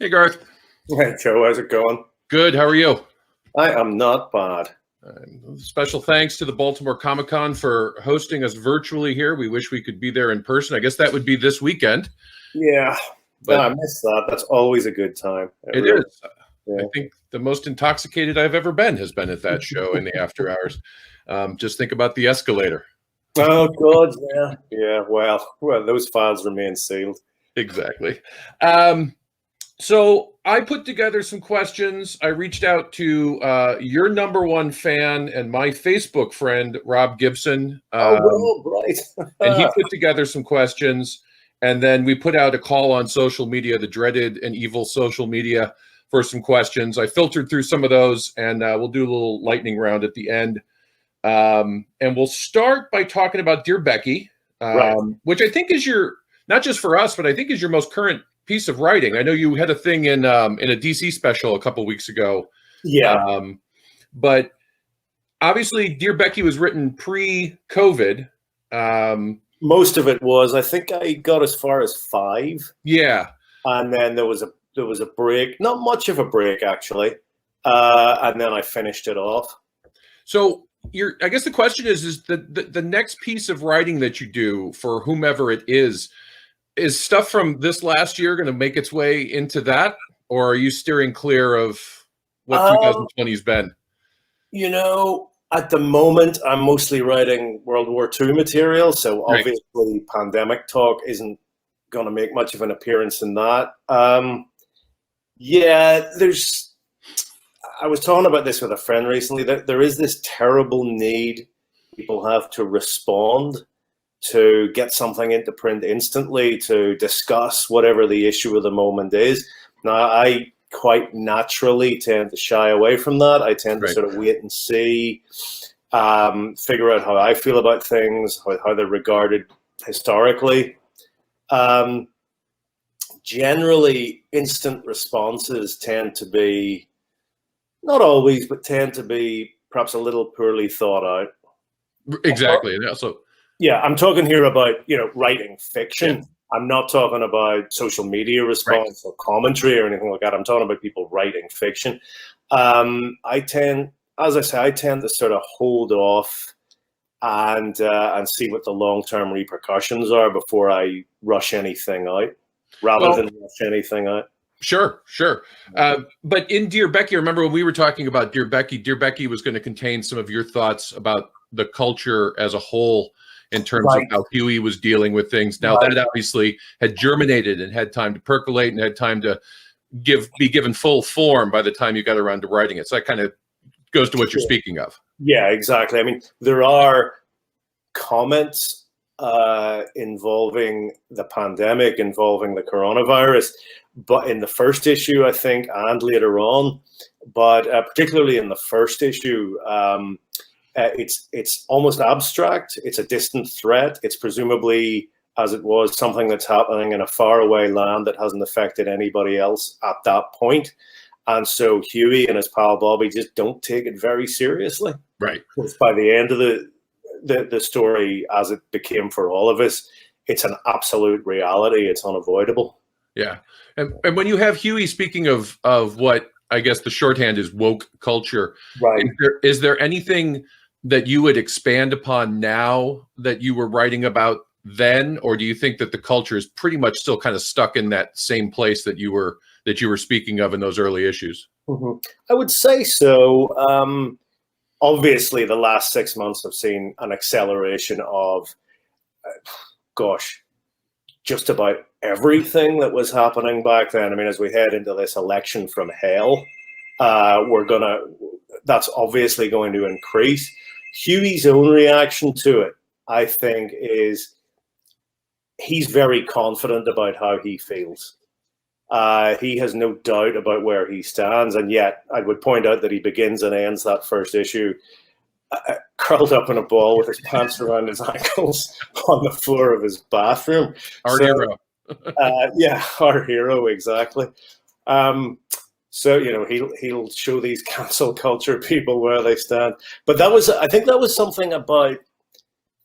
Hey, Garth. Hey, Joe, how's it going? Good. How are you? I am not bad. Special thanks to the Baltimore Comic-Con for hosting us virtually here. We wish we could be there in person. I guess that would be this weekend. Yeah, But I miss that. That's always a good time. It really is. I think the most intoxicated I've ever been has been at that show in the after hours. Just think about the escalator. Oh, God, yeah. Yeah, well, those files remain sealed. Exactly. So I put together some questions. I reached out to your number one fan and my Facebook friend, Rob Gibson. Right. And he put together some questions. And then we put out a call on social media, the dreaded and evil social media, for some questions. I filtered through some of those, and we'll do a little lightning round at the end. And we'll start by talking about Dear Becky, Right. which I think is your, not just for us, but I think is your most current piece of writing. I know you had a thing in a DC special a couple weeks ago. Yeah. But obviously, Dear Becky was written pre-COVID. Most of it was. I think I got as far as 5. Yeah. And then there was a break. Not much of a break, actually. And then I finished it off. So I guess the question is the next piece of writing that you do for whomever it is stuff from this last year going to make its way into that? Or are you steering clear of what 2020's been? You know, at the moment, I'm mostly writing World War II material. So obviously pandemic talk isn't going to make much of an appearance in that. I was talking about this with a friend recently, that there is this terrible need people have to respond, to get something into print instantly, to discuss whatever the issue of the moment is. Now, I quite naturally tend to shy away from that. I tend to sort of wait and see, figure out how I feel about things, how they're regarded historically. Generally, instant responses tend to be, not always, but tend to be perhaps a little poorly thought out. Exactly. Yeah, I'm talking here about, writing fiction. Yeah. I'm not talking about social media response or commentary or anything like that. I'm talking about people writing fiction. I tend to sort of hold off and see what the long-term repercussions are before I rush anything out, rather than rush anything out. Sure. But in Dear Becky, I remember when we were talking about Dear Becky was going to contain some of your thoughts about the culture as a whole in terms of how Huey was dealing with things. Now that obviously had germinated and had time to percolate and had time to be given full form by the time you got around to writing it. So that kind of goes to what you're speaking of. Yeah, exactly. I mean, there are comments involving the pandemic, involving the coronavirus, but in the first issue, I think, and later on, but particularly in the first issue, it's almost abstract. It's a distant threat. It's presumably, as it was, something that's happening in a faraway land that hasn't affected anybody else at that point. And so Huey and his pal Bobby just don't take it very seriously. Right. Because by the end of the story, as it became for all of us, it's an absolute reality. It's unavoidable. Yeah. And when you have Huey speaking of what I guess the shorthand is woke culture, right? Is there anything that you would expand upon now that you were writing about then, or do you think that the culture is pretty much still kind of stuck in that same place that you were speaking of in those early issues? Mm-hmm. I would say so. Obviously, the last 6 months have seen an acceleration of, just about everything that was happening back then. I mean, as we head into this election from hell, that's obviously going to increase. Huey's own reaction to it, I think, is he's very confident about how he feels. He has no doubt about where he stands, and yet I would point out that he begins and ends that first issue curled up in a ball with his pants around his ankles on the floor of his bathroom. Our hero. Yeah, our hero, exactly. So, he'll show these cancel culture people where they stand. But I think that was something about,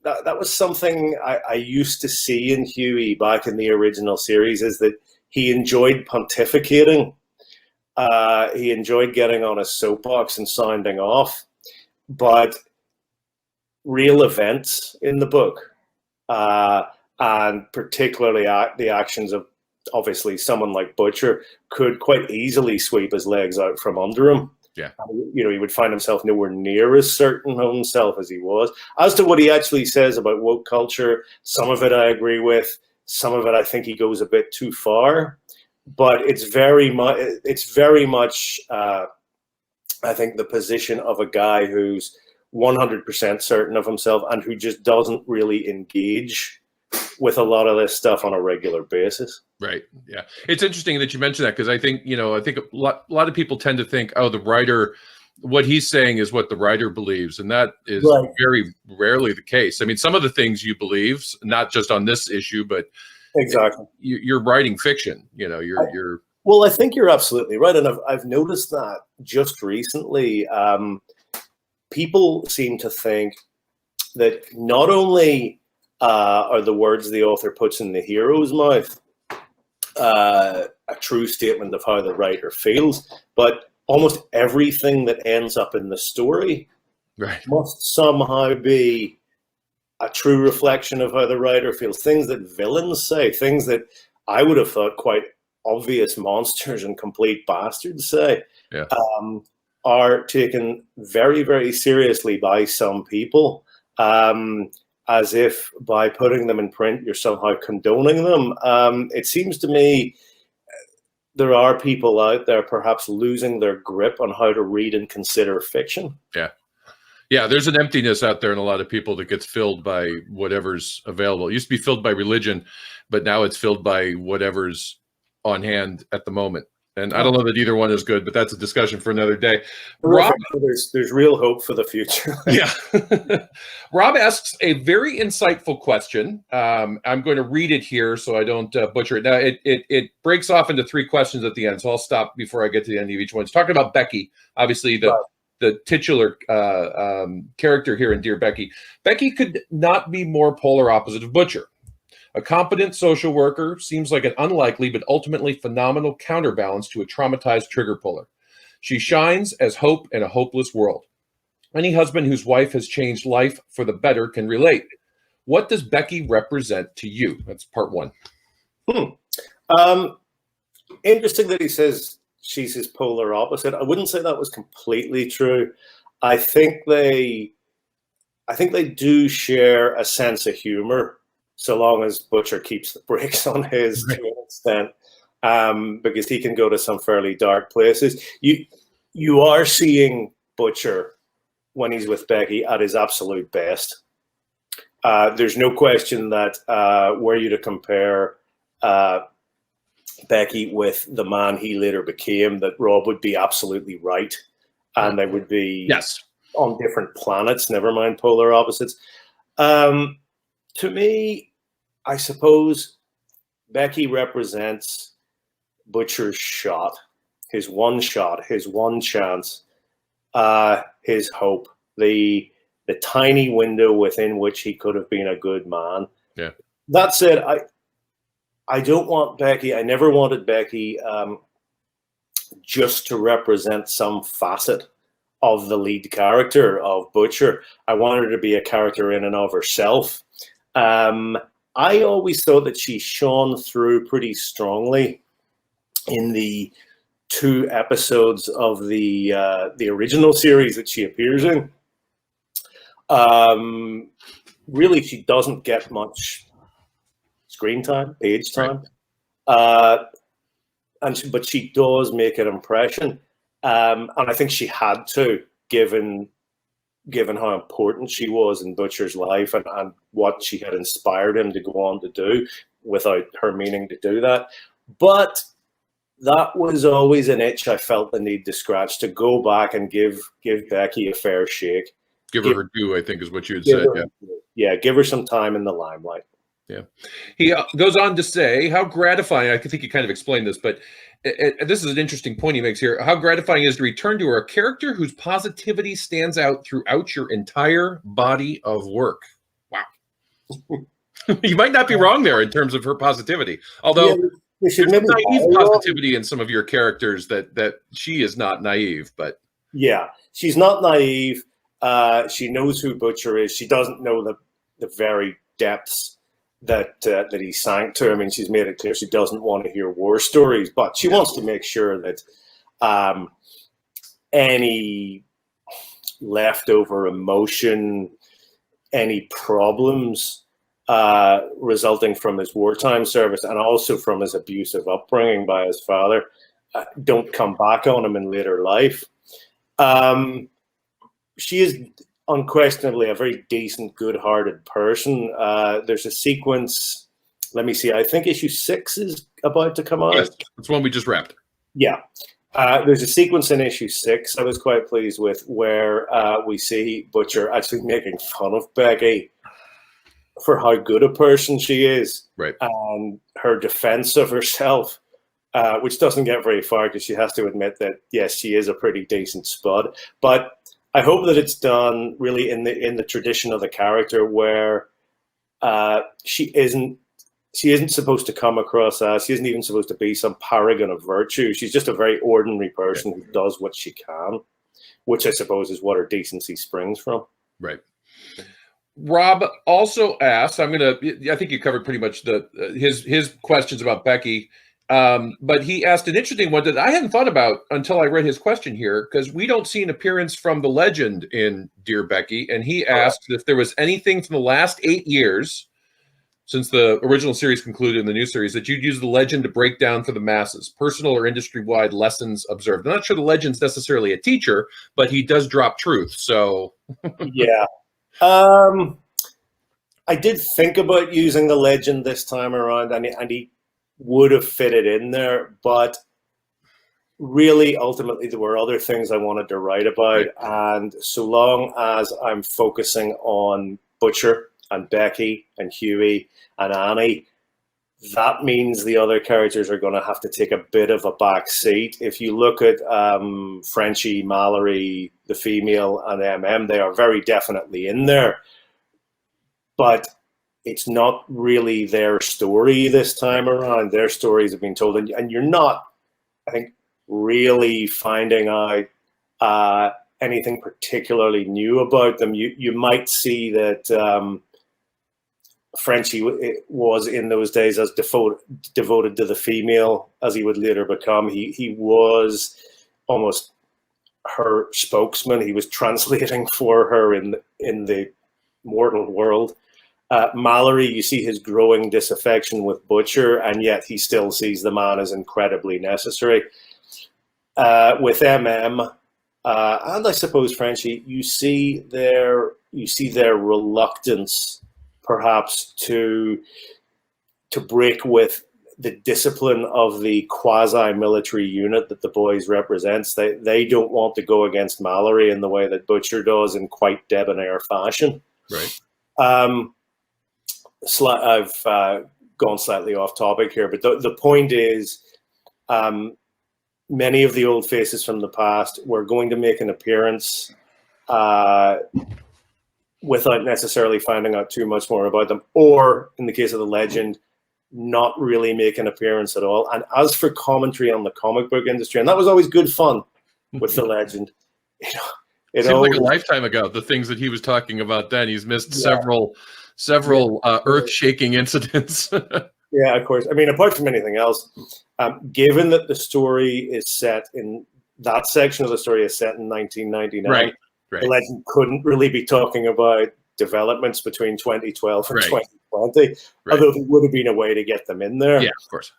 that was something I used to see in Huey back in the original series, is that He enjoyed pontificating. He enjoyed getting on a soapbox and sounding off. But real events in the book, and particularly the actions of, obviously, someone like Butcher, could quite easily sweep his legs out from under him. Yeah. You know, he would find himself nowhere near as certain of himself as he was. As to what he actually says about woke culture, some of it I agree with. Some of it I think he goes a bit too far. But it's very much, I think, the position of a guy who's 100% certain of himself and who just doesn't really engage with a lot of this stuff on a regular basis. Right. Yeah. It's interesting that you mentioned that, because I think a lot of people tend to think, oh, the writer, what he's saying is what the writer believes. And that is Right. very rarely the case. I mean, some of the things you believe, not just on this issue, but exactly, you're writing fiction, you're. Well, I think you're absolutely right. And I've noticed that just recently, people seem to think that not only are the words the author puts in the hero's mouth a true statement of how the writer feels, but almost everything that ends up in the story must somehow be a true reflection of how the writer feels. Things that villains say, things that I would have thought quite obvious monsters and complete bastards say, are taken very, very seriously by some people, as if by putting them in print, you're somehow condoning them. It seems to me there are people out there perhaps losing their grip on how to read and consider fiction. Yeah. Yeah, there's an emptiness out there in a lot of people that gets filled by whatever's available. It used to be filled by religion, but now it's filled by whatever's on hand at the moment. And I don't know that either one is good, but that's a discussion for another day. Rob, there's real hope for the future. Yeah. Rob asks a very insightful question. I'm going to read it here so I don't butcher it. Now, it breaks off into three questions at the end, so I'll stop before I get to the end of each one. It's talking about Becky, obviously the titular character here in Dear Becky. Becky could not be more polar opposite of Butcher. A competent social worker seems like an unlikely but ultimately phenomenal counterbalance to a traumatized trigger puller. She shines as hope in a hopeless world. Any husband whose wife has changed life for the better can relate. What does Becky represent to you? That's part one. Interesting that he says she's his polar opposite. I wouldn't say that was completely true. I think they do share a sense of humor, so long as Butcher keeps the brakes on his to an extent, because he can go to some fairly dark places. You are seeing Butcher, when he's with Becky, at his absolute best. There's no question that were you to compare Becky with the man he later became, that Rob would be absolutely right, and they would be on different planets, never mind polar opposites. To me, I suppose Becky represents Butcher's shot, his one chance, his hope, the tiny window within which he could have been a good man. Yeah. That said, I don't want Becky, I never wanted Becky just to represent some facet of the lead character of Butcher. I wanted her to be a character in and of herself. I always thought that she shone through pretty strongly in the 2 episodes of the original series that she appears in. Really, she doesn't get much screen time, page time, but she does make an impression, and I think she had to, given how important she was in Butcher's life and what she had inspired him to go on to do, without her meaning to do that. But that was always an itch I felt the need to scratch, to go back and give Becky a fair shake. Give her due, I think is what you had said. Yeah, give her some time in the limelight. Yeah. He goes on to say how gratifying, I think you kind of explained this, but this is an interesting point he makes here, how gratifying it is to return to a character whose positivity stands out throughout your entire body of work. Wow. You might not be wrong there in terms of her positivity. Although They should There's maybe some naive hire her. positivity in some of your characters that she is not naive, but Yeah, she's not naive. She knows who Butcher is. She doesn't know the very depths that he sank to. I mean, she's made it clear she doesn't want to hear war stories, but she wants to make sure that any leftover emotion, any problems resulting from his wartime service and also from his abusive upbringing by his father don't come back on him in later life. She is unquestionably a very decent, good-hearted person. There's a sequence, let me see, I think issue 6 is about to come out. yes, that's one we just wrapped. Yeah. There's a sequence in issue 6 I was quite pleased with where we see Butcher actually making fun of Becky for how good a person she is. Right. And her defense of herself, which doesn't get very far because she has to admit that, yes, she is a pretty decent spud. But I hope that it's done really in the tradition of the character where she isn't supposed to come across as, she isn't even supposed to be some paragon of virtue. She's just a very ordinary person who does what she can, which I suppose is what her decency springs from. Right. Rob also asked, I think you covered pretty much his questions about Becky. But he asked an interesting one that I hadn't thought about until I read his question here, because we don't see an appearance from the legend in Dear Becky. And he asked if there was anything from the last 8 years since the original series concluded in the new series that you'd use the legend to break down for the masses, personal or industry-wide lessons observed. I'm not sure the legend's necessarily a teacher, but he does drop truth. So yeah. I did think about using the legend this time around, and he would have fitted in there, but really, ultimately, there were other things I wanted to write about, and so long as I'm focusing on Butcher and Becky and Huey and Annie, that means the other characters are going to have to take a bit of a back seat. If you look at Frenchie, Mallory, the female, and MM, they are very definitely in there, but it's not really their story this time around. Their stories have been told, and you're not, I think, really finding out anything particularly new about them. You might see that Frenchie was in those days as devoted to the female as he would later become. He was almost her spokesman. He was translating for her in the mortal world. Mallory, you see his growing disaffection with Butcher, and yet he still sees the man as incredibly necessary. With MM, and I suppose Frenchie, you see their reluctance, perhaps, to break with the discipline of the quasi-military unit that the boys represents. They don't want to go against Mallory in the way that Butcher does in quite debonair fashion. Right. I've gone slightly off topic here, but the point is, many of the old faces from the past were going to make an appearance without necessarily finding out too much more about them, or in the case of the legend, not really make an appearance at all. And as for commentary on the comic book industry, and that was always good fun with the legend, it seems like a lifetime ago, the things that he was talking about then. He's missed several earth-shaking incidents. Yeah, of course. I mean, apart from anything else, given that the story is set in that section of the story is set in 1999, right. The legend couldn't really be talking about developments between 2012 and 2020, although there would have been a way to get them in there. Yeah, of course.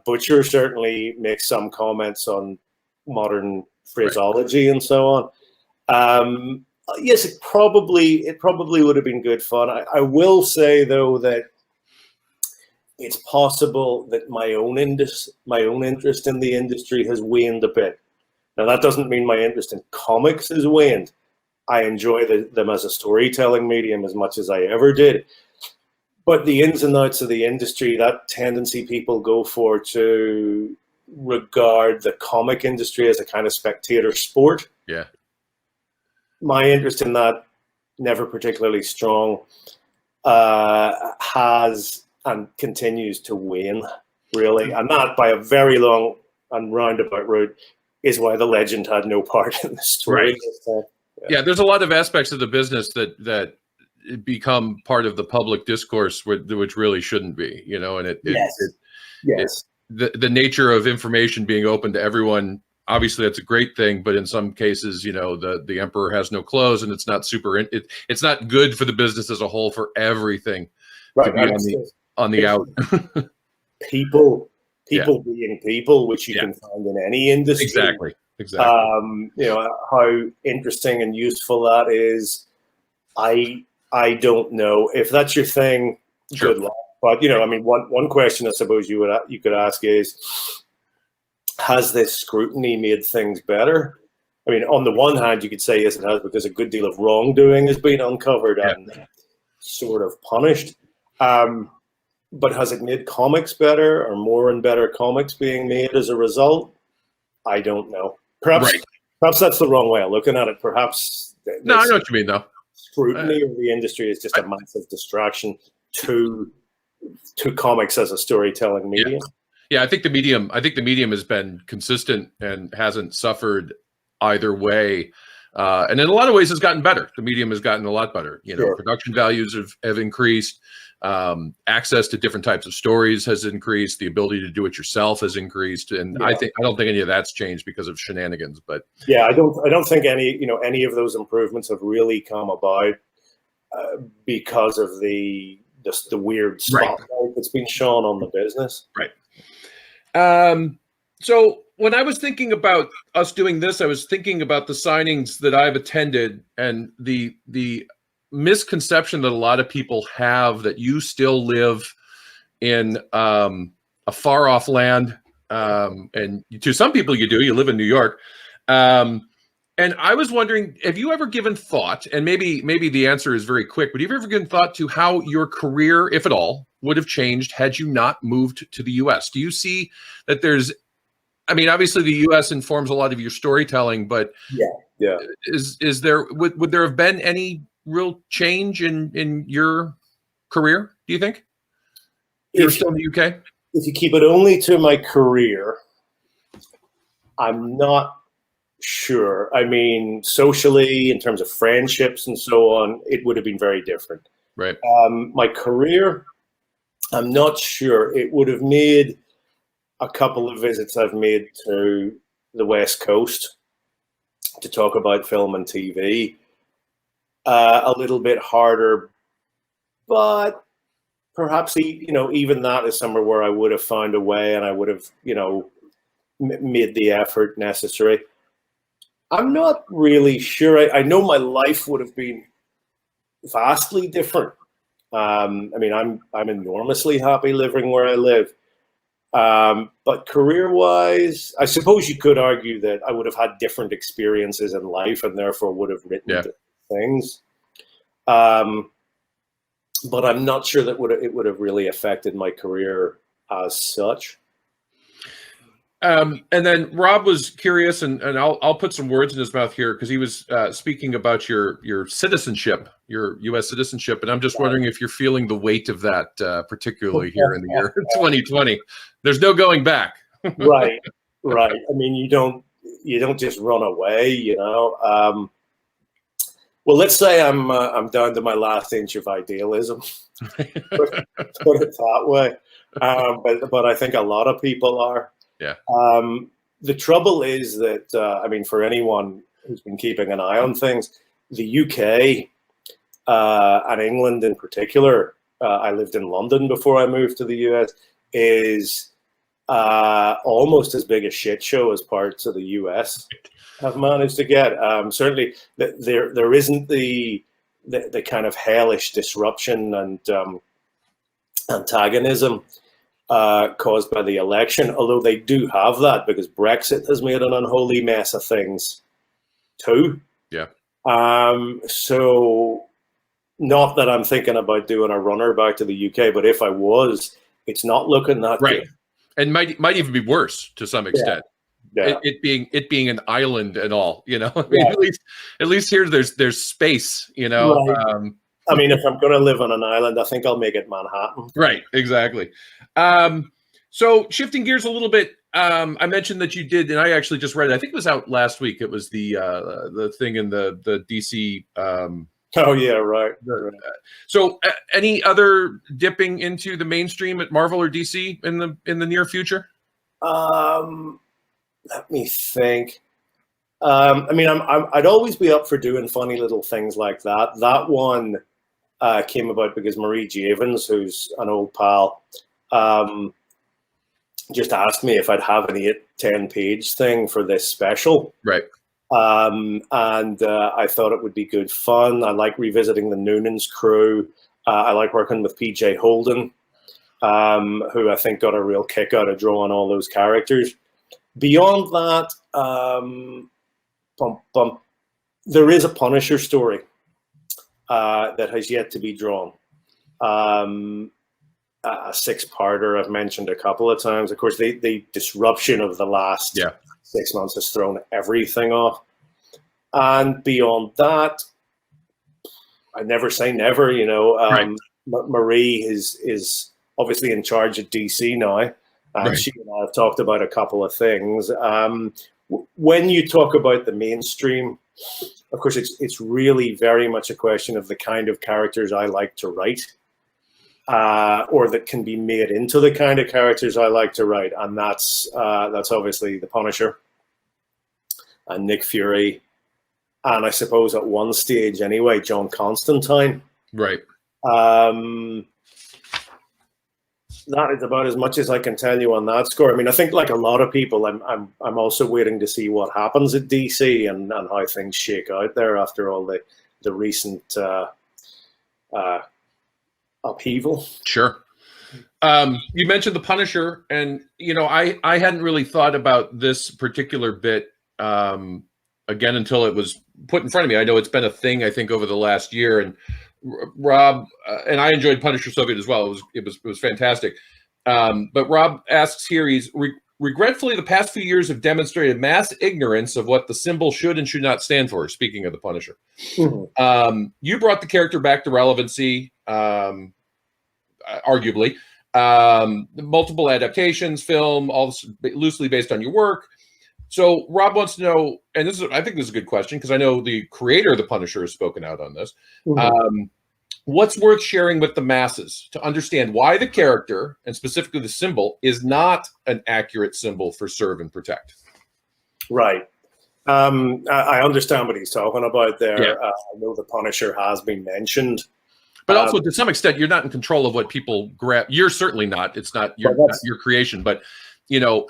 Butcher certainly makes some comments on modern phraseology and so on. Yes, it probably would have been good fun. I will say, though, that it's possible that my own interest in the industry has waned a bit. Now, that doesn't mean my interest in comics has waned. I enjoy them as a storytelling medium as much as I ever did. But the ins and outs of the industry, that tendency people go for to regard the comic industry as a kind of spectator sport. Yeah. My interest in that, never particularly strong, has and continues to wane. really. And that, by a very long and roundabout route, is why the legend had no part in the story. Right. Yeah, there's a lot of aspects of the business that become part of the public discourse, which really shouldn't be, you know. And the nature of information being open to everyone, obviously that's a great thing, but in some cases, you know, the emperor has no clothes, and it's not it's not good for the business as a whole for everything to be on the out. people being people, which you can find in any industry. Exactly. You know how interesting and useful that is. I don't know if that's your thing. Sure. Good luck. But you know, I mean, one question I suppose you could ask is, has this scrutiny made things better? I mean, on the one hand, you could say yes, it has, because a good deal of wrongdoing has been uncovered and sort of punished. But has it made comics better, or more and better comics being made as a result? I don't know. Perhaps that's the wrong way of looking at it. Perhaps no, I know what you mean, though. Scrutiny of the industry is just a massive distraction to comics as a storytelling medium. Yeah, I think the medium has been consistent and hasn't suffered either way. And in a lot of ways, it's gotten better. The medium has gotten a lot better. You know, production values have increased. Access to different types of stories has increased. The ability to do it yourself has increased. And I don't think any of that's changed because of shenanigans. But yeah, I don't think any of those improvements have really come about because of the weird spotlight that's been shone on the business. Right. So when I was thinking about us doing this, I was thinking about the signings that I've attended and the misconception that a lot of people have that you still live in a far off land. And to some people you do, you live in New York. And I was wondering, have you ever given thought, and maybe the answer is very quick, but have you ever given thought to how your career, if at all, would have changed had you not moved to the US? Do you see that I mean, obviously the US informs a lot of your storytelling, but is there, would there have been any real change in your career, do you think? You're still in the UK? If you keep it only to my career, I'm not sure. I mean, socially, in terms of friendships and so on, it would have been very different. Right. My career, I'm not sure. It would have made a couple of visits I've made to the West Coast to talk about film and TV a little bit harder, but perhaps even that is somewhere where I would have found a way, and I would have made the effort necessary. I'm not really sure. I know my life would have been vastly different. I mean, I'm enormously happy living where I live. But career-wise, I suppose you could argue that I would have had different experiences in life and therefore would have written different things. But I'm not sure that it would have really affected my career as such. And then Rob was curious, and I'll put some words in his mouth here, because he was speaking about your citizenship, your U.S. citizenship, and I'm just wondering if you're feeling the weight of that, particularly here in the year 2020. There's no going back. Right. I mean, you don't just run away, Well, let's say I'm down to my last inch of idealism. Put it that way. But I think a lot of people are. Yeah. The trouble is that, I mean, for anyone who's been keeping an eye on things, the UK and England in particular, I lived in London before I moved to the US, is almost as big a shit show as parts of the US have managed to get. Certainly, there isn't the kind of hellish disruption and antagonism caused by the election, although they do have that because Brexit has made an unholy mess of things too. Yeah. So not that I'm thinking about doing a runner back to the UK, but if I was, it's not looking that good. And might even be worse to some extent. Yeah. It being an island and all, I mean, at least here there's space, Right. I mean, if I'm going to live on an island, I think I'll make it Manhattan. Right, exactly. So shifting gears a little bit, I mentioned that you did, and I actually just read it. I think it was out last week. It was the thing in the DC. Oh yeah, right. So, any other dipping into the mainstream at Marvel or DC in the near future? Let me think. I mean, I'd always be up for doing funny little things like that. That one came about because Marie Javins, who's an old pal, just asked me if I'd have an 8-10 page thing for this special. Right. And I thought it would be good fun. I like revisiting the Noonan's crew. I like working with PJ Holden, who I think got a real kick out of drawing all those characters. Beyond that, there is a Punisher story that has yet to be drawn. A 6-parter I've mentioned a couple of times. Of course, the disruption of the last 6 months has thrown everything off. And beyond that, I never say never. You know, Right. Marie is obviously in charge at DC now. Right. She and I have talked about a couple of things. When you talk about the mainstream, of course, it's really very much a question of the kind of characters I like to write, or that can be made into the kind of characters I like to write, and that's obviously the Punisher and Nick Fury, and I suppose at one stage anyway, John Constantine. Right. That is about as much as I can tell you on that score. I mean, I think like a lot of people, I'm also waiting to see what happens at DC and how things shake out there after all the recent upheaval. Sure. You mentioned the Punisher, and you know, I hadn't really thought about this particular bit again until it was put in front of me. I know it's been a thing, I think, over the last year, and Rob and I enjoyed Punisher Soviet as well. It was fantastic. But Rob asks here, he's regretfully the past few years have demonstrated mass ignorance of what the symbol should and should not stand for. Speaking of the Punisher, you brought the character back to relevancy, arguably. Multiple adaptations, film, all loosely based on your work. So Rob wants to know, and I think this is a good question because I know the creator of the Punisher has spoken out on this. What's worth sharing with the masses to understand why the character, and specifically the symbol, is not an accurate symbol for serve and protect? Right. I understand what he's talking about there. Yeah. I know the Punisher has been mentioned. But also, to some extent, you're not in control of what people grab. You're certainly not. It's not your creation. But, you know,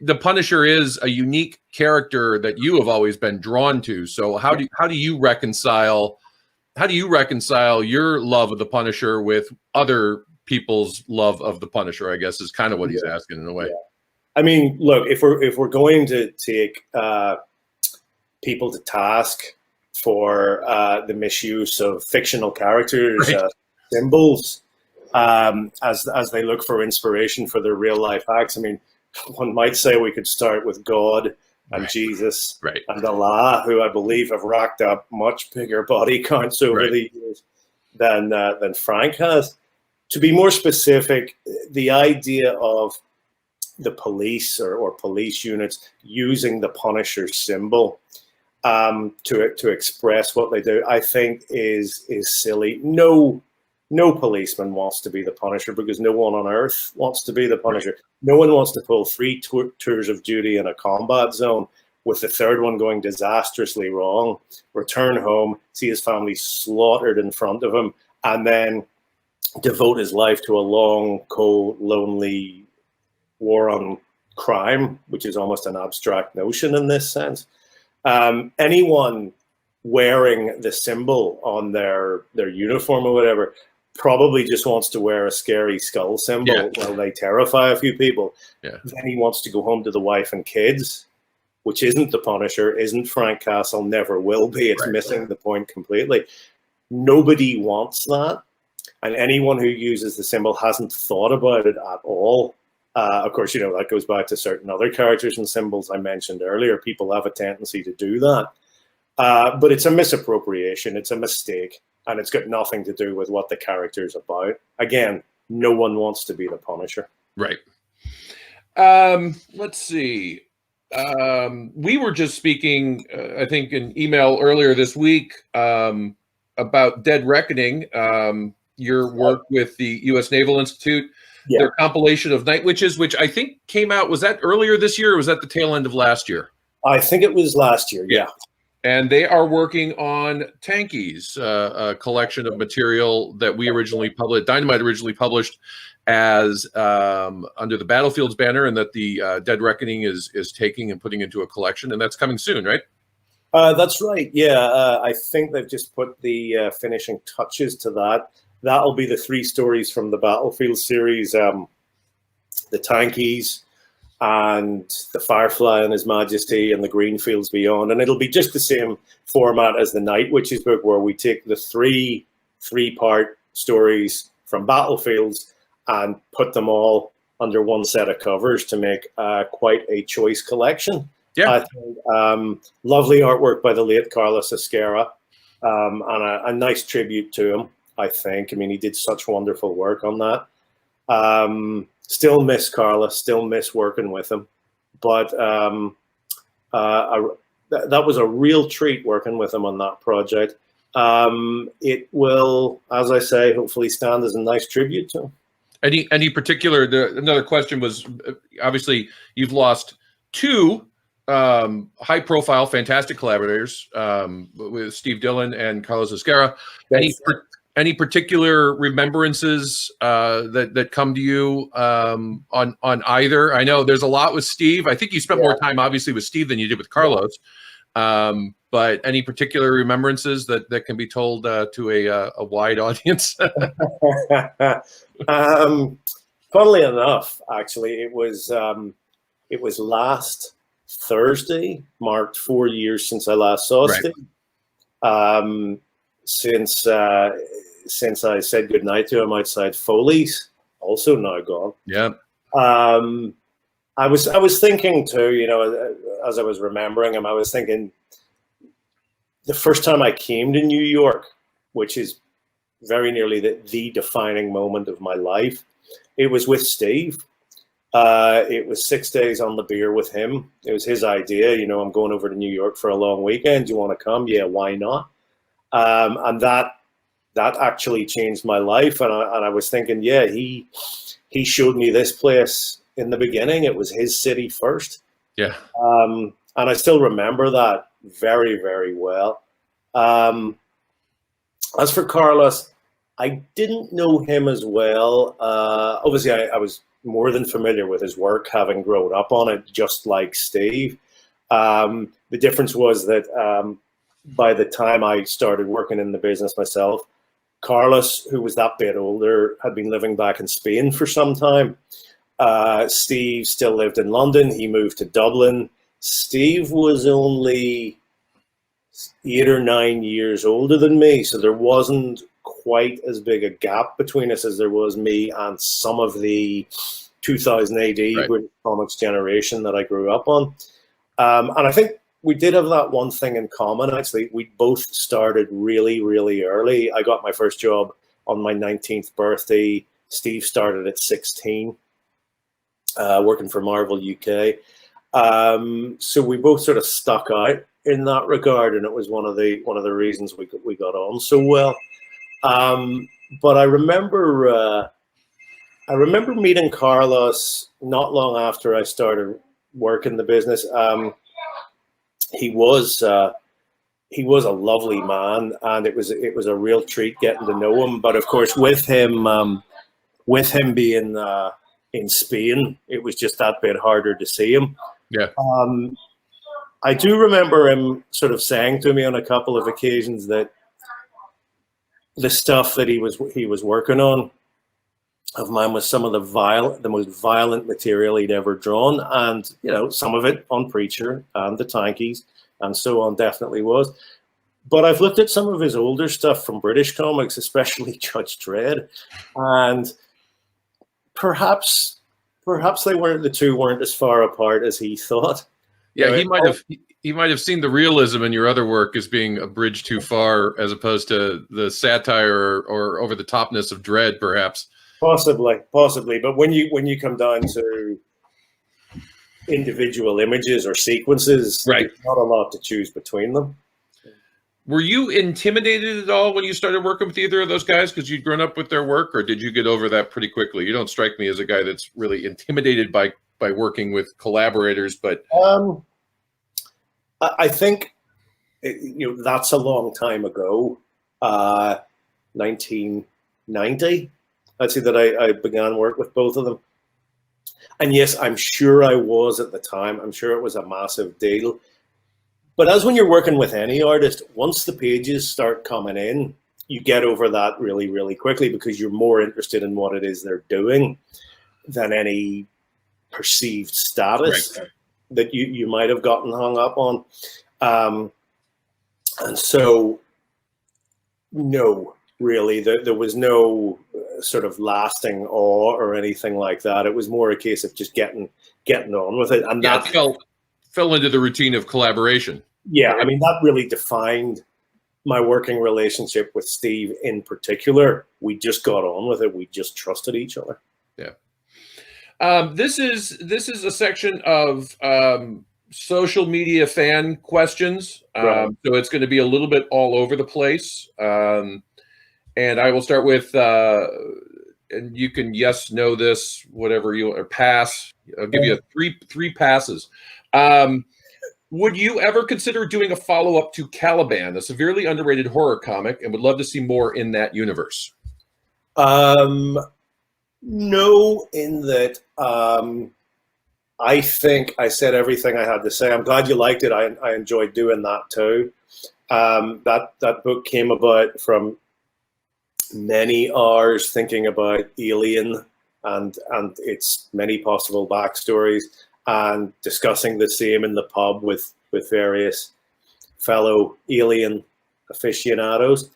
the Punisher is a unique character that you have always been drawn to. So how do you reconcile your love of the Punisher with other people's love of the Punisher, I guess, is kind of what he's asking in a way. Yeah. I mean, look, if we're going to take people to task for the misuse of fictional characters, symbols, as they look for inspiration for their real life acts, I mean, one might say we could start with God and Jesus and Allah, who I believe have racked up much bigger body counts over the years than Frank has. To be more specific, the idea of the police or police units using the Punisher symbol to express what they do, I think is silly. No policeman wants to be the Punisher because no one on earth wants to be the Punisher. No one wants to pull 3 tours of duty in a combat zone with the third one going disastrously wrong, return home, see his family slaughtered in front of him, and then devote his life to a long, cold, lonely war on crime, which is almost an abstract notion in this sense. Anyone wearing the symbol on their uniform or whatever probably just wants to wear a scary skull symbol while they terrify a few people. Then he wants to go home to the wife and kids, which isn't the Punisher, isn't Frank Castle, never will be. It's missing the point completely. Nobody wants that. And anyone who uses the symbol hasn't thought about it at all. Of course, you know, that goes back to certain other characters and symbols I mentioned earlier. People have a tendency to do that. But it's a misappropriation. It's a mistake. And it's got nothing to do with what the character's about. Again, no one wants to be the Punisher. Right. Let's see. We were just speaking, I think, in email earlier this week about Dead Reckoning, your work with the U.S. Naval Institute, their compilation of Night Witches, which I think came out, was that earlier this year or was that the tail end of last year? I think it was last year, yeah. And they are working on Tankies, a collection of material that we originally published, Dynamite originally published as under the Battlefields banner, and that the Dead Reckoning is taking and putting into a collection, and that's coming soon, right? That's right, yeah. I think they've just put the finishing touches to that. That'll be the 3 stories from the Battlefield series, the Tankies, and the Firefly and His Majesty, and the Greenfields Beyond, and it'll be just the same format as the Night Witches book, where we take the 3-part stories from Battlefields and put them all under one set of covers to make quite a choice collection. Yeah, I think, lovely artwork by the late Carlos Esquerra, and a nice tribute to him, I think. I mean, he did such wonderful work on that. Still miss Carlos, still miss working with him, but that was a real treat working with him on that project. It will, as I say, hopefully stand as a nice tribute to him. Any particular? Another question was, obviously you've lost 2 high-profile, fantastic collaborators with Steve Dillon and Carlos Esquerra. Any particular remembrances that come to you on either? I know there's a lot with Steve. I think you spent more time, obviously, with Steve than you did with Carlos. But any particular remembrances that can be told to a wide audience? Funnily enough, actually, it was last Thursday, marked 4 years since I last saw Steve. Since I said goodnight to him outside Foley's, also now gone. Yeah. I was thinking too, you know, as I was remembering him, I was thinking the first time I came to New York, which is very nearly the defining moment of my life, it was with Steve. It was 6 days on the beer with him. It was his idea, you know, I'm going over to New York for a long weekend. Do you want to come? Yeah, why not? And that actually changed my life. And I was thinking, yeah, he showed me this place in the beginning. It was his city first. Yeah. And I still remember that very, very well. As for Carlos, I didn't know him as well. Obviously, I was more than familiar with his work, having grown up on it, just like Steve. The difference was that by the time I started working in the business myself, Carlos, who was that bit older, had been living back in Spain for some time. Steve still lived in London. He moved to Dublin. Steve was only 8 or 9 years older than me, so there wasn't quite as big a gap between us as there was me and some of the 2000 AD British Comics generation that I grew up on. And I think we did have that one thing in common, actually. We both started really, really early. I got my first job on my 19th birthday. Steve started at 16, working for Marvel UK. So we both sort of stuck out in that regard, and it was one of the reasons we got on so well. But I remember meeting Carlos not long after I started working the business. He was a lovely man, and it was a real treat getting to know him. But of course, with him being in Spain, it was just that bit harder to see him. Yeah. I do remember him sort of saying to me on a couple of occasions that the stuff that he was working on of mine was some of the most violent material he'd ever drawn, and you know, some of it on Preacher and the Tankies and so on definitely was. But I've looked at some of his older stuff from British comics, especially Judge Dredd, and perhaps the two weren't as far apart as he thought. Yeah, he might have seen the realism in your other work as being a bridge too far, as opposed to the satire or over the topness of Dredd, perhaps. Possibly. But when you come down to individual images or sequences. Right. There's not a lot to choose between them. Were you intimidated at all when you started working with either of those guys because you'd grown up with their work, or did you get over that pretty quickly? You don't strike me as a guy that's really intimidated by working with collaborators, but I think that's a long time ago, 1990. I'd say that I began work with both of them. And yes, I'm sure I was at the time. I'm sure it was a massive deal. But as when you're working with any artist, once the pages start coming in, you get over that really, really quickly because you're more interested in what it is they're doing than any perceived status that you might have gotten hung up on. And so, no, really, there was no sort of lasting awe or anything like that. It was more a case of just getting on with it. And that fell into the routine of collaboration. Yeah, I mean, that really defined my working relationship with Steve in particular. We just got on with it. We just trusted each other. Yeah. This is a section of social media fan questions. So it's going to be a little bit all over the place. And I will start with, and you can yes, no this, whatever you or pass. I'll give you three passes. Would you ever consider doing a follow-up to Caliban, a severely underrated horror comic, and would love to see more in that universe? No, in that I think I said everything I had to say. I'm glad you liked it. I enjoyed doing that too. That book came about from many hours thinking about Alien and its many possible backstories, and discussing the same in the pub with various fellow Alien aficionados.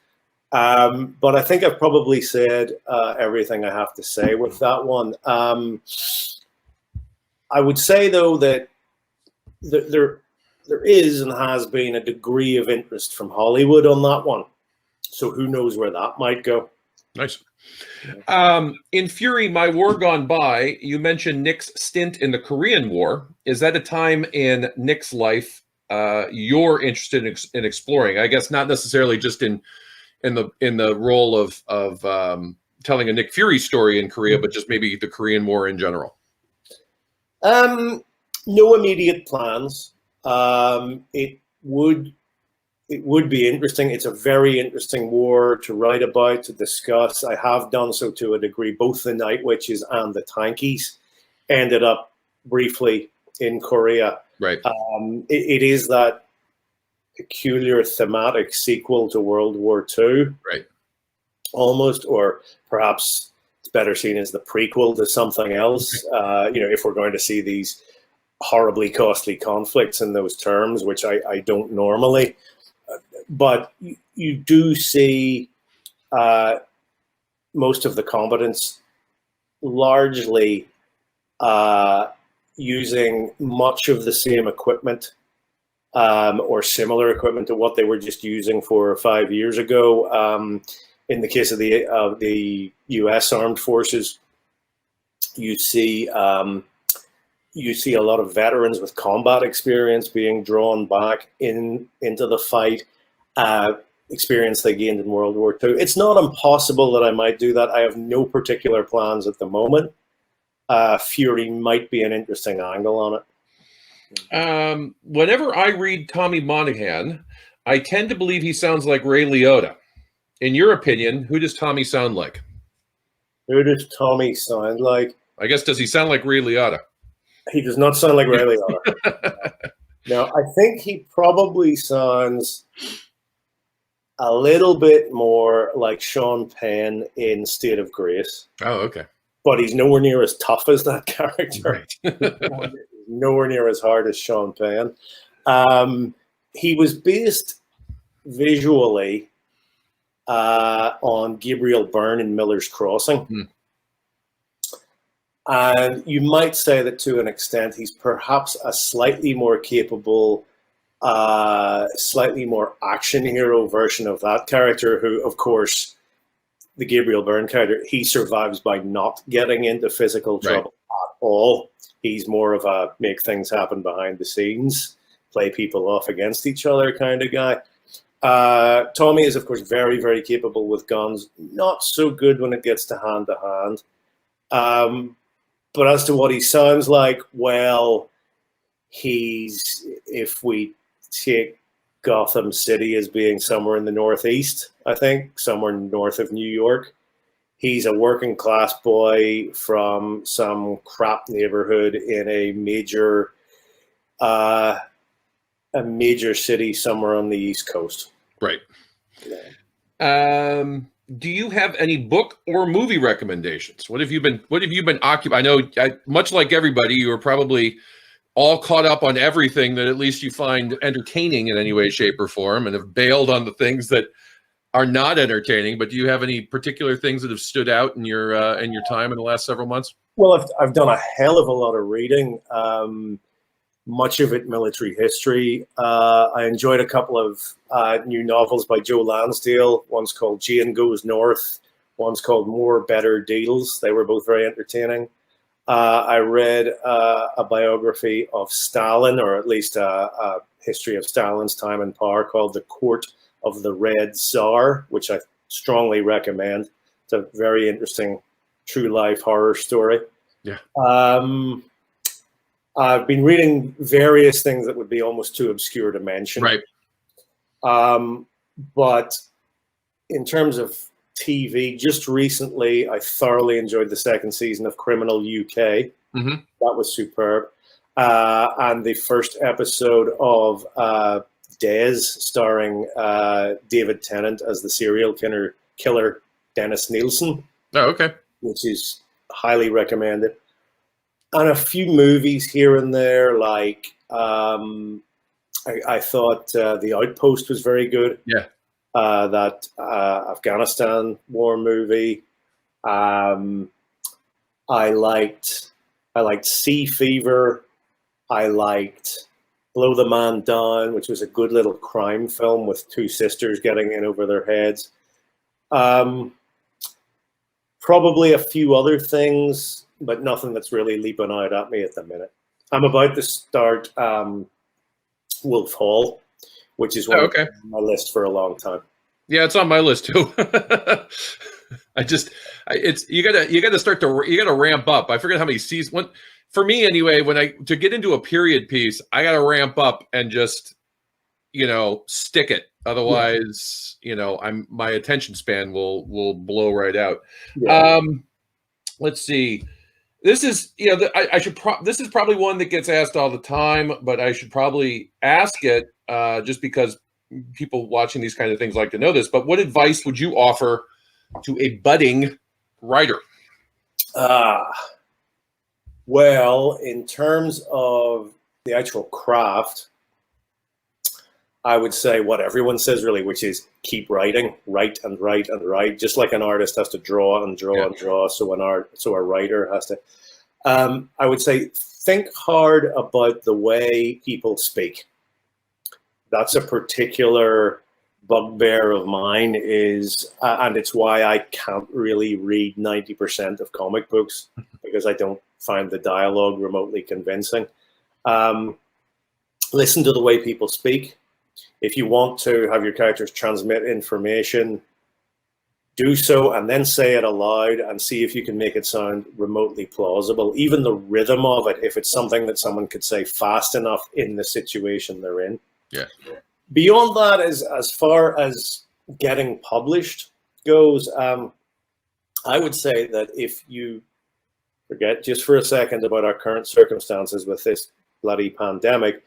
But I think I've probably said everything I have to say with that one. I would say, though, that there is and has been a degree of interest from Hollywood on that one. So who knows where that might go. Nice. In Fury, My War Gone By, you mentioned Nick's stint in the Korean War. Is that a time in Nick's life you're interested in exploring? I guess not necessarily just in the role of telling a Nick Fury story in Korea, but just maybe the Korean War in general. No immediate plans. It would be interesting. It's a very interesting war to write about, to discuss. I have done so to a degree. Both the Night Witches and the Tankies ended up briefly in Korea. Right. It is that peculiar thematic sequel to World War II. Right. Almost, or perhaps it's better seen as the prequel to something else. If we're going to see these horribly costly conflicts in those terms, which I don't normally. But you do see most of the combatants largely using much of the same equipment or similar equipment to what they were just using 4 or 5 years ago. In the case of the U.S. Armed Forces, you see a lot of veterans with combat experience being drawn back into the fight. Experience they gained in World War II. It's not impossible that I might do that. I have no particular plans at the moment. Fury might be an interesting angle on it. Whenever I read Tommy Monahan, I tend to believe he sounds like Ray Liotta. In your opinion, who does Tommy sound like? Who does Tommy sound like? I guess, does he sound like Ray Liotta? He does not sound like Ray Liotta. No, I think he probably sounds a little bit more like Sean Penn in State of Grace. Oh, okay. But he's nowhere near as tough as that character. Right. Nowhere near as hard as Sean Penn. He was based visually on Gabriel Byrne in Miller's Crossing. And you might say that to an extent, he's perhaps a slightly more capable, slightly more action hero version of that character, who, of course, the Gabriel Byrne character, he survives by not getting into physical trouble at all. He's more of a make things happen behind the scenes, play people off against each other kind of guy. Tommy is, of course, very, very capable with guns. Not so good when it gets to hand. But as to what he sounds like, well, if we take Gotham City as being somewhere in the Northeast, I think, somewhere north of New York, he's a working class boy from some crap neighborhood in a major city somewhere on the East Coast. Right. Do you have any book or movie recommendations? What have you been occupied? I know, much like everybody, you are probably all caught up on everything that at least you find entertaining in any way, shape, or form, and have bailed on the things that are not entertaining. But do you have any particular things that have stood out in your time in the last several months? Well, I've done a hell of a lot of reading. Much of it military history. I enjoyed a couple of new novels by Joe Lansdale. One's called Jane Goes North. One's called More Better Deals. They were both very entertaining. I read a biography of Stalin, or at least a history of Stalin's time in power, called The Court of the Red Tsar, which I strongly recommend. It's a very interesting true life horror story. Yeah. I've been reading various things that would be almost too obscure to mention. Right. But in terms of TV, just recently, I thoroughly enjoyed the second season of Criminal UK. Mm-hmm. That was superb. And the first episode of Des, starring David Tennant as the serial killer Dennis Nielsen. Oh, okay. Which is highly recommended. And a few movies here and there, like I thought The Outpost was very good. Yeah. That Afghanistan war movie. I liked Sea Fever. I liked Blow the Man Down, which was a good little crime film with two sisters getting in over their heads. Probably a few other things, but nothing that's really leaping out at me at the minute. I'm about to start Wolf Hall, which is on my list for a long time. Yeah, it's on my list too. You gotta ramp up. I forget how many seasons. For me anyway, to get into a period piece, I gotta ramp up and just stick it. Otherwise, my attention span will blow right out. Yeah. Let's see. This is this is probably one that gets asked all the time, but I should probably ask it just because people watching these kind of things like to know this. But what advice would you offer to a budding writer? Well, in terms of the actual craft, I would say what everyone says really, which is keep writing, write and write and write. Just like an artist has to draw and draw and draw, so a writer has to. I would say think hard about the way people speak. That's a particular bugbear of mine, and it's why I can't really read 90% of comic books, because I don't find the dialogue remotely convincing. Listen to the way people speak. If you want to have your characters transmit information, do so and then say it aloud and see if you can make it sound remotely plausible. Even the rhythm of it, if it's something that someone could say fast enough in the situation they're in. Yeah. Beyond that, as far as getting published goes, I would say that if you forget just for a second about our current circumstances with this bloody pandemic,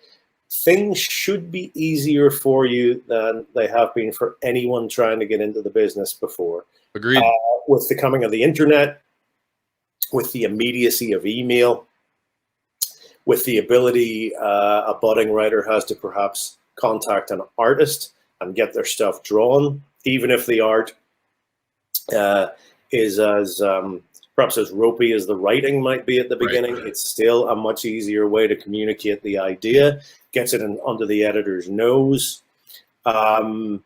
things should be easier for you than they have been for anyone trying to get into the business before. Agreed. With the coming of the internet, with the immediacy of email, with the ability a budding writer has to perhaps contact an artist and get their stuff drawn, even if the art is as perhaps as ropey as the writing might be at the beginning. Right. It's still a much easier way to communicate the idea, gets it under the editor's nose. Compare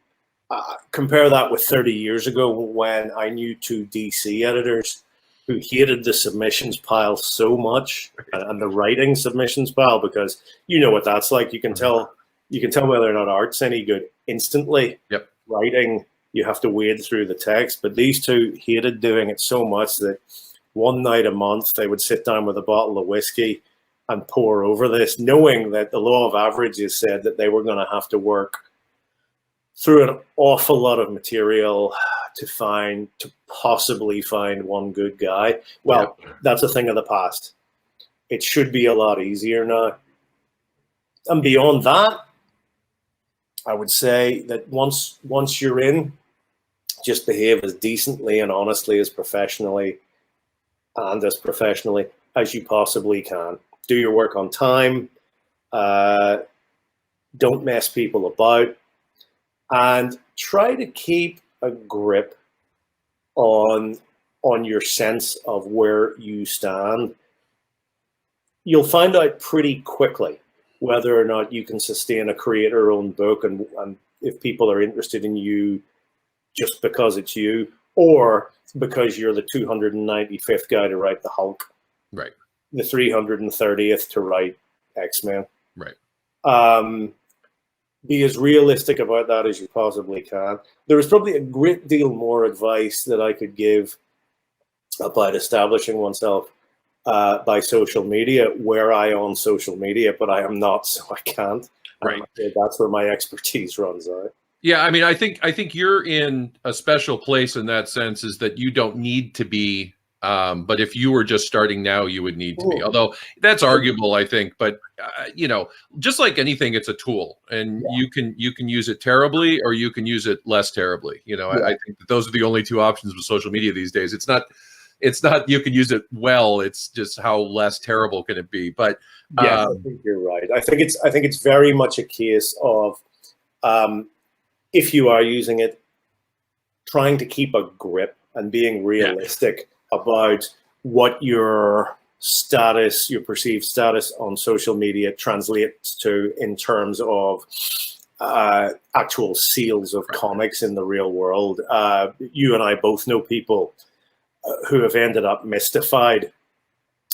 that with 30 years ago when I knew two DC editors who hated the submissions pile so much, and the writing submissions pile, because you know what that's like. You can tell whether or not art's any good instantly. Yep. Writing, you have to wade through the text, but these two hated doing it so much that one night a month they would sit down with a bottle of whiskey and pour over this, knowing that the law of averages said that they were going to have to work through an awful lot of material to possibly find one good guy. Well, That's a thing of the past. It should be a lot easier now. And beyond that, I would say that once you're in, just behave as decently and honestly as professionally as you possibly can. Do your work on time. Don't mess people about. And try to keep a grip on your sense of where you stand. You'll find out pretty quickly whether or not you can sustain a creator-owned book, and if people are interested in you just because it's you, or because you're the 295th guy to write the Hulk, right? The 330th to write X-Men, right? Be as realistic about that as you possibly can. There is probably a great deal more advice that I could give about establishing oneself by social media, where I own social media, but I am not, so I can't. Right. That's where my expertise runs out. Yeah, I mean, I think you're in a special place in that sense, is that you don't need to be. But if you were just starting now, you would need to be. Although that's arguable, I think. But just like anything, it's a tool, and you can use it terribly, or you can use it less terribly. I think that those are the only two options with social media these days. It's not you can use it well. It's just how less terrible can it be. But I think you're right. I think it's very much a case of if you are using it, trying to keep a grip and being realistic about what your status, your perceived status on social media translates to in terms of actual sales of comics in the real world. You and I both know people who have ended up mystified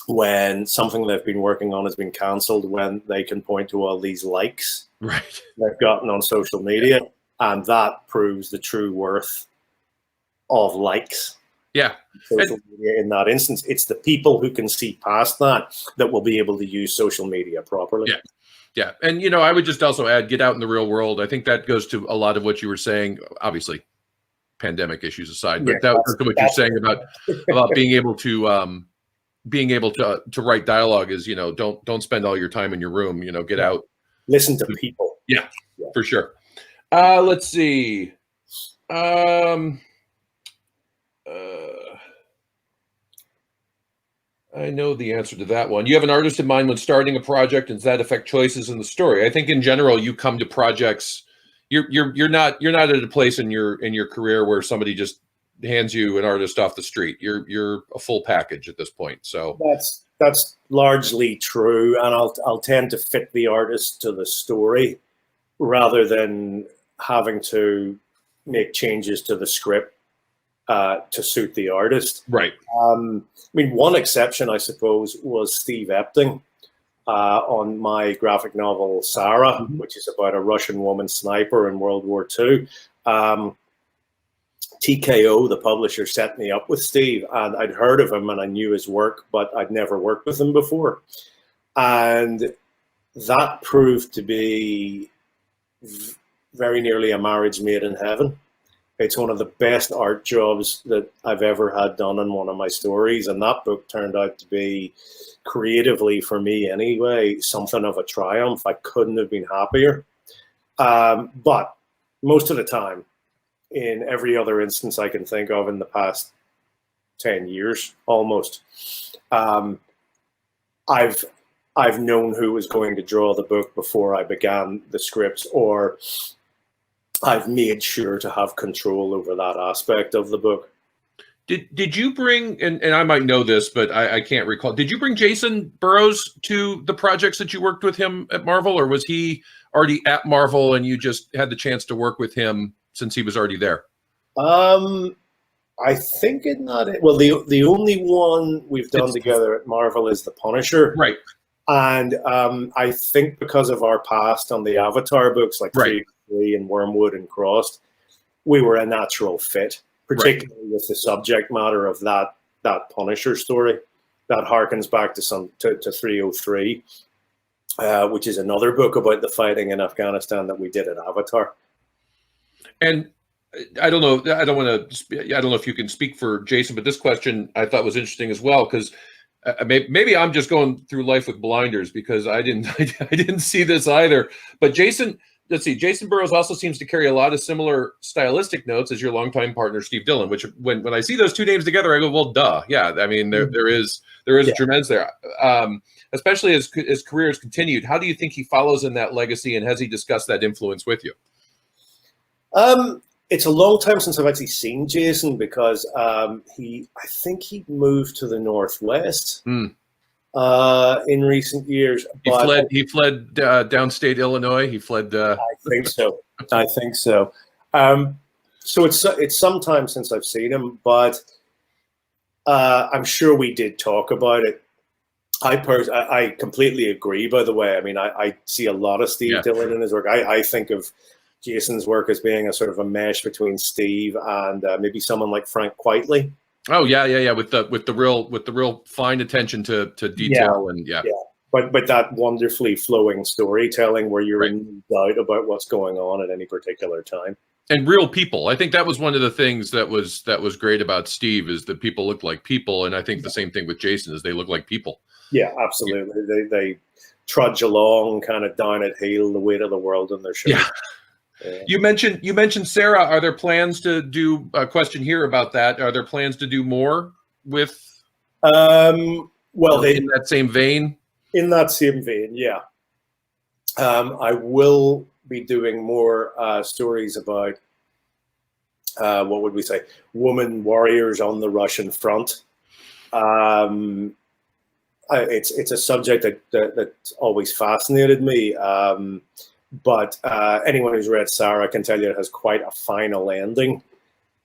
when something they've been working on has been cancelled, when they can point to all these likes they've gotten on social media, and that proves the true worth of likes. Social media in that instance. It's the people who can see past that will be able to use social media properly. Yeah. And, I would just also add, get out in the real world. I think that goes to a lot of what you were saying, obviously pandemic issues aside, but that was what you're saying about being able to write dialogue is, don't spend all your time in your room, get out. Listen to people. Yeah, for sure. Let's see. I know the answer to that one. You have an artist in mind when starting a project, and does that affect choices in the story? I think in general, you come to projects. You're not at a place in your career where somebody just hands you an artist off the street. You're a full package at this point. So that's largely true, and I'll tend to fit the artist to the story rather than having to make changes to the script to suit the artist. Right. One exception, I suppose, was Steve Epting on my graphic novel Sarah, which is about a Russian woman sniper in World War II. TKO, the publisher, set me up with Steve, and I'd heard of him and I knew his work, but I'd never worked with him before. And that proved to be very nearly a marriage made in heaven. It's one of the best art jobs that I've ever had done in one of my stories. And that book turned out to be, creatively for me anyway, something of a triumph. I couldn't have been happier. But most of the time, in every other instance I can think of in the past 10 years, almost, I've known who was going to draw the book before I began the scripts, or I've made sure to have control over that aspect of the book. Did you bring, and I might know this, but I can't recall, did you bring Jason Burrows to the projects that you worked with him at Marvel, or was he already at Marvel and you just had the chance to work with him since he was already there? I think in that, well, the only one we've done together at Marvel is The Punisher. Right. And I think because of our past on the Avatar books, like Right. 3 and Wormwood and Crossed, we were a natural fit, particularly with the subject matter of that Punisher story that harkens back to 303, which is another book about the fighting in Afghanistan that we did at Avatar. And I don't know. I don't know if you can speak for Jason, but this question I thought was interesting as well, because maybe I'm just going through life with blinders because I didn't see this either. But Jason, let's see. Jason Burrows also seems to carry a lot of similar stylistic notes as your longtime partner Steve Dillon. Which when I see those two names together, I go, well, duh, yeah. I mean, there is a tremendous there. Especially as his career has continued. How do you think he follows in that legacy, and has he discussed that influence with you? It's a long time since I've actually seen Jason, because I think he moved to the Northwest in recent years. He fled downstate Illinois. He fled. I think so. So it's some time since I've seen him, but I'm sure we did talk about it. I completely agree, by the way. I mean, I see a lot of Steve Dillon in his work. I think of Jason's work as being a sort of a mesh between Steve and maybe someone like Frank Quitely. Oh yeah, with the real fine attention to detail and But that wonderfully flowing storytelling where you're in doubt about what's going on at any particular time. And real people. I think that was one of the things that was great about Steve, is that people look like people, and I think the same thing with Jason is they look like people. Yeah, absolutely. Yeah. They trudge along, kind of down at heel, the weight of the world on their shoulders. Yeah. You mentioned Sarah. Are there plans to do a question here about that? Are there plans to do more with? In that same vein. In that same vein, yeah. I will be doing more stories about what would we say, woman warriors on the Russian front. It's a subject that always fascinated me. But anyone who's read Sarah can tell you it has quite a final ending.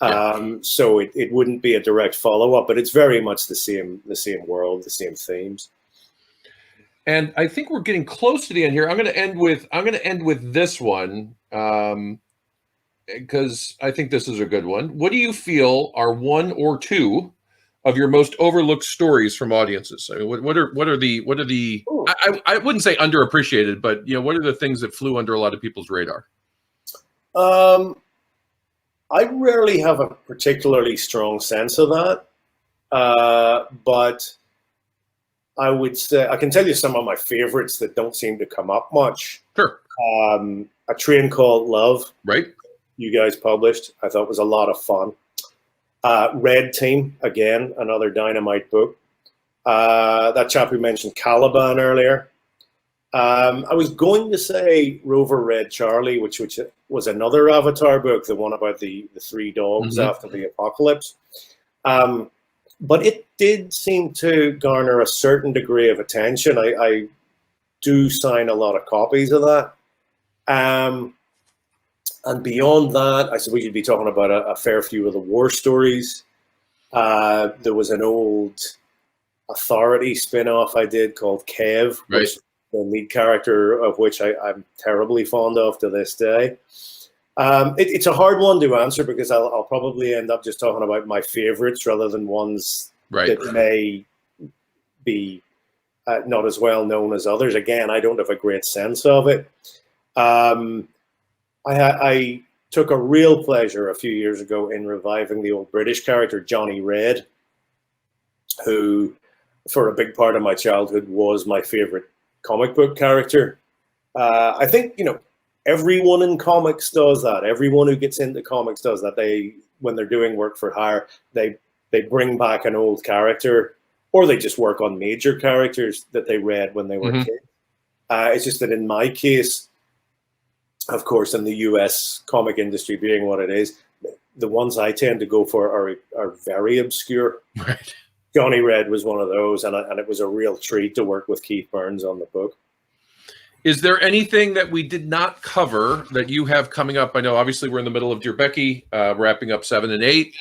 So it wouldn't be a direct follow-up, but it's very much the same world, the same themes. And I think we're getting close to the end here. I'm going to end with this one, because I think this is a good one. What do you feel are one or two of your most overlooked stories from audiences? I mean, what are the I wouldn't say underappreciated, but what are the things that flew under a lot of people's radar? I rarely have a particularly strong sense of that, but I would say I can tell you some of my favorites that don't seem to come up much. Sure. A Train Called Love, right? You guys published. I thought was a lot of fun. Red Team, again, another dynamite book. That chap who mentioned Caliban earlier. I was going to say Rover Red Charlie, which was another Avatar book, the one about the three dogs after the apocalypse. But it did seem to garner a certain degree of attention. I do sign a lot of copies of that. And beyond that, I suppose you'd be talking about a fair few of the war stories. There was an old Authority spin-off I did called Kev, which the lead character of which I'm terribly fond of to this day. It's a hard one to answer because I'll probably end up just talking about my favorites rather than ones that may be not as well known as others. Again, I don't have a great sense of it. I took a real pleasure a few years ago in reviving the old British character Johnny Red, who, for a big part of my childhood, was my favorite comic book character. I think, everyone in comics does that. Everyone who gets into comics does that. When they're doing work for hire, they bring back an old character, or they just work on major characters that they read when they were kids. It's just that in my case, of course, in the US comic industry being what it is, the ones I tend to go for are very obscure. Right. Johnny Red was one of those, and it was a real treat to work with Keith Burns on the book. Is there anything that we did not cover that you have coming up? I know obviously we're in the middle of Dear Becky, wrapping up 7 and 8.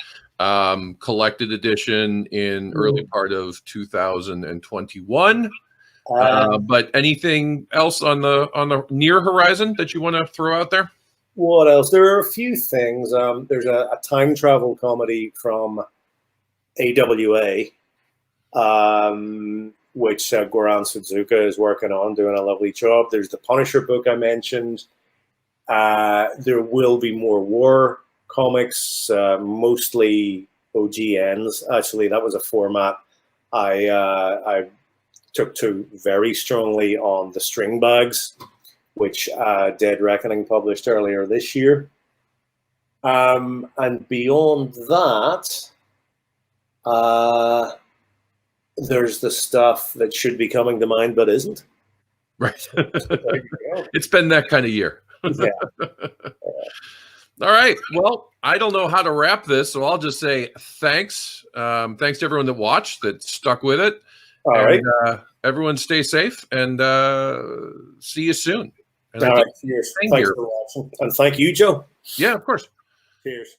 collected edition in early part of 2021. But anything else on the near horizon that you want to throw out there? What else? There are a few things. There's a time travel comedy from AWA, which Goran Sudzuka is working on, doing a lovely job. There's the Punisher book I mentioned. There will be more war comics, mostly OGNs. Actually, that was a format I took to very strongly on the String Bags, which Dead Reckoning published earlier this year. And beyond that, there's the stuff that should be coming to mind but isn't. Right. It's been that kind of year. Yeah. All right. Well, I don't know how to wrap this, so I'll just say thanks. Thanks to everyone that watched, that stuck with it. All right. Everyone stay safe, and see you soon. And All right. Cheers. Thanks for watching. And thank you, Joe. Yeah, of course. Cheers.